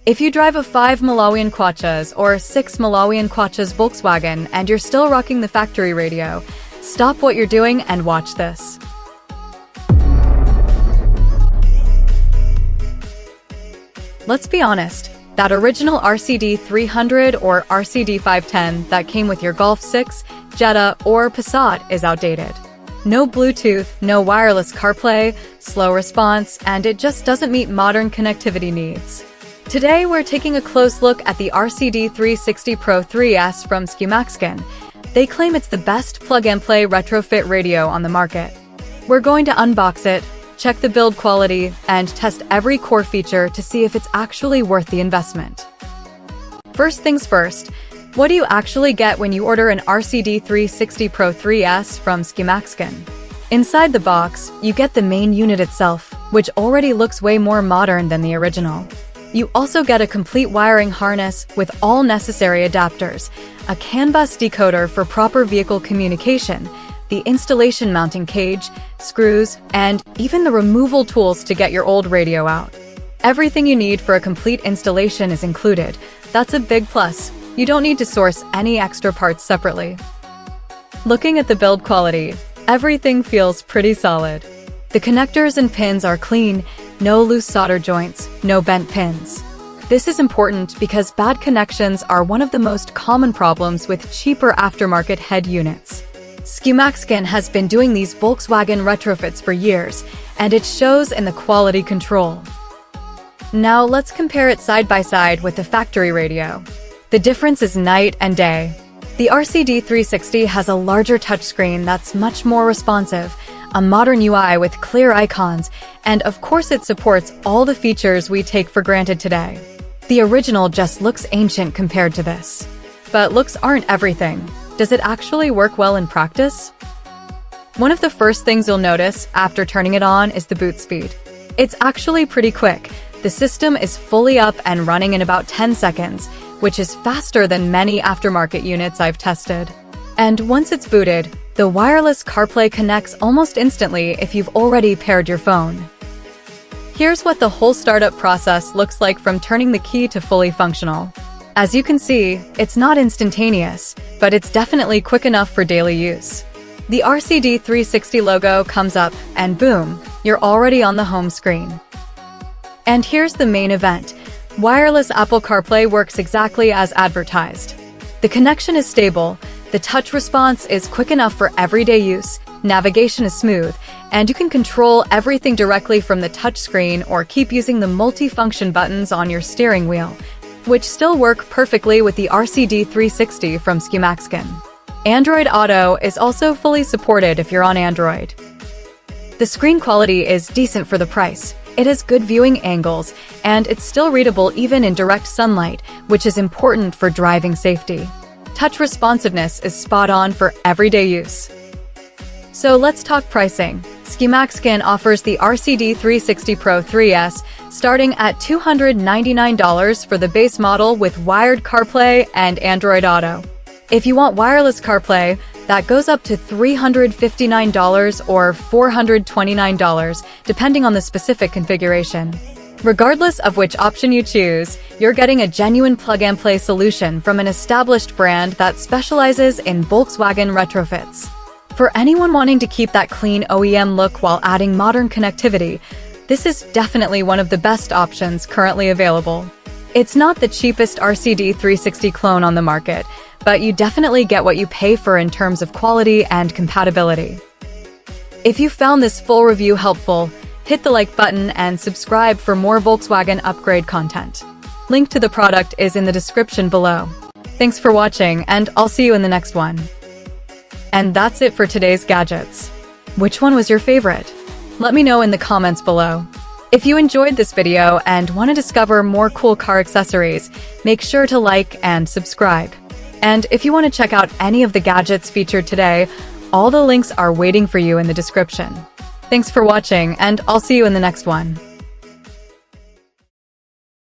If you drive a 5 Malawian Kwachas or 6 Malawian Kwachas Volkswagen and you're still rocking the factory radio, stop what you're doing and watch this. Let's be honest, that original RCD300 or RCD510 that came with your Golf 6, Jetta, or Passat is outdated. No Bluetooth, no wireless CarPlay, slow response, and it just doesn't meet modern connectivity needs. Today, we're taking a close look at the RCD360 PRO3S from Volkswagen. They claim it's the best plug-and-play retrofit radio on the market. We're going to unbox it, check the build quality, and test every core feature to see if it's actually worth the investment. First things first, what do you actually get when you order an RCD360 PRO3S from Volkswagen? Inside the box, you get the main unit itself, which already looks way more modern than the original. You also get a complete wiring harness with all necessary adapters, a CAN bus decoder for proper vehicle communication, the installation mounting cage, screws, and even the removal tools to get your old radio out. Everything you need for a complete installation is included. That's a big plus. You don't need to source any extra parts separately. Looking at the build quality, everything feels pretty solid. The connectors and pins are clean, no loose solder joints, no bent pins. This is important because bad connections are one of the most common problems with cheaper aftermarket head units. Volkswagen has been doing these Volkswagen retrofits for years, and it shows in the quality control. Now let's compare it side by side with the factory radio. The difference is night and day. The RCD360 has a larger touchscreen that's much more responsive, a modern UI with clear icons, and of course it supports all the features we take for granted today. The original just looks ancient compared to this. But looks aren't everything. Does it actually work well in practice? One of the first things you'll notice after turning it on is the boot speed. It's actually pretty quick. The system is fully up and running in about 10 seconds, which is faster than many aftermarket units I've tested. And once it's booted, the wireless CarPlay connects almost instantly if you've already paired your phone. Here's what the whole startup process looks like from turning the key to fully functional. As you can see, it's not instantaneous, but it's definitely quick enough for daily use. The RCD360 logo comes up, and boom, you're already on the home screen. And here's the main event. Wireless Apple CarPlay works exactly as advertised. The connection is stable, the touch response is quick enough for everyday use, navigation is smooth, and you can control everything directly from the touchscreen or keep using the multi-function buttons on your steering wheel, which still work perfectly with the RCD360 from Volkswagen. Android Auto is also fully supported if you're on Android. The screen quality is decent for the price. It has good viewing angles, and it's still readable even in direct sunlight, which is important for driving safety. Touch responsiveness is spot on for everyday use. So let's talk pricing. Volkswagen offers the RCD360 PRO3S starting at $299 for the base model with wired CarPlay and Android Auto. If you want wireless CarPlay, that goes up to $359 or $429, depending on the specific configuration. Regardless of which option you choose, you're getting a genuine plug-and-play solution from an established brand that specializes in Volkswagen retrofits. For anyone wanting to keep that clean OEM look while adding modern connectivity, this is definitely one of the best options currently available. It's not the cheapest RCD360 clone on the market, but you definitely get what you pay for in terms of quality and compatibility. If you found this full review helpful, hit the like button and subscribe for more Volkswagen upgrade content. Link to the product is in the description below. Thanks for watching, and I'll see you in the next one. And that's it for today's gadgets. Which one was your favorite? Let me know in the comments below. If you enjoyed this video and want to discover more cool car accessories, make sure to like and subscribe. And if you want to check out any of the gadgets featured today, all the links are waiting for you in the description. Thanks for watching, and I'll see you in the next one.